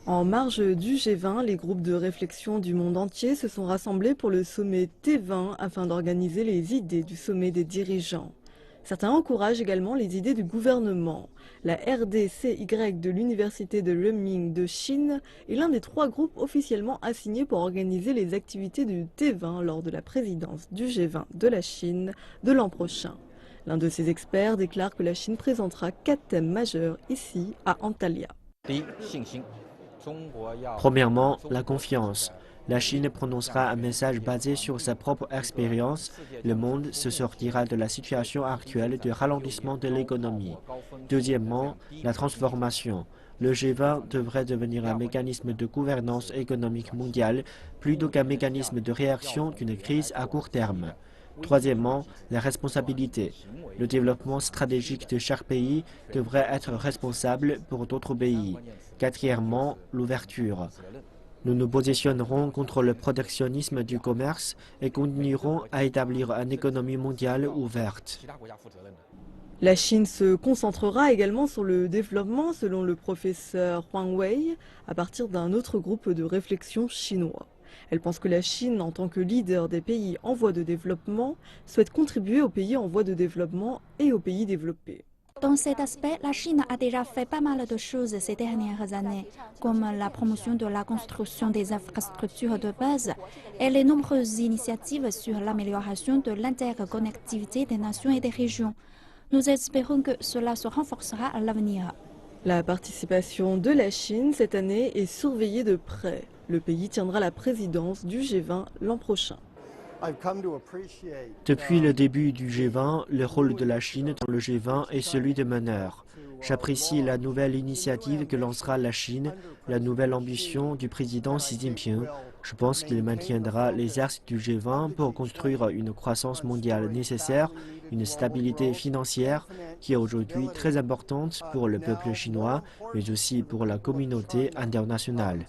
En marge du G20, les groupes de réflexion du monde entier se sont rassemblés pour le sommet T20 afin d'organiser les idées du sommet des dirigeants. Certains encouragent également les idées du gouvernement. La RDCY de l'université de Renmin de Chine est l'un des 3 groupes officiellement assignés pour organiser les activités du T20 lors de la présidence du G20 de la Chine de l'an prochain. L'un de ces experts déclare que la Chine présentera 4 thèmes majeurs ici à Antalya. Premièrement, la confiance. La Chine prononcera un message basé sur sa propre expérience. Le monde se sortira de la situation actuelle de ralentissement de l'économie. Deuxièmement, la transformation. Le G20 devrait devenir un mécanisme de gouvernance économique mondiale plutôt qu'un mécanisme de réaction d'une crise à court terme. Troisièmement, la responsabilité. Le développement stratégique de chaque pays devrait être responsable pour d'autres pays. Quatrièmement, l'ouverture. Nous nous positionnerons contre le protectionnisme du commerce et continuerons à établir une économie mondiale ouverte. La Chine se concentrera également sur le développement, selon le professeur Huang Wei, à partir d'un autre groupe de réflexion chinois. Elle pense que la Chine, en tant que leader des pays en voie de développement, souhaite contribuer aux pays en voie de développement et aux pays développés. Dans cet aspect, la Chine a déjà fait pas mal de choses ces dernières années, comme la promotion de la construction des infrastructures de base et les nombreuses initiatives sur l'amélioration de l'interconnectivité des nations et des régions. Nous espérons que cela se renforcera à l'avenir. La participation de la Chine cette année est surveillée de près. Le pays tiendra la présidence du G20 l'an prochain. Depuis le début du G20, le rôle de la Chine dans le G20 est celui de meneur. J'apprécie la nouvelle initiative que lancera la Chine, la nouvelle ambition du président Xi Jinping. Je pense qu'il maintiendra les axes du G20 pour construire une croissance mondiale nécessaire, une stabilité financière qui est aujourd'hui très importante pour le peuple chinois, mais aussi pour la communauté internationale.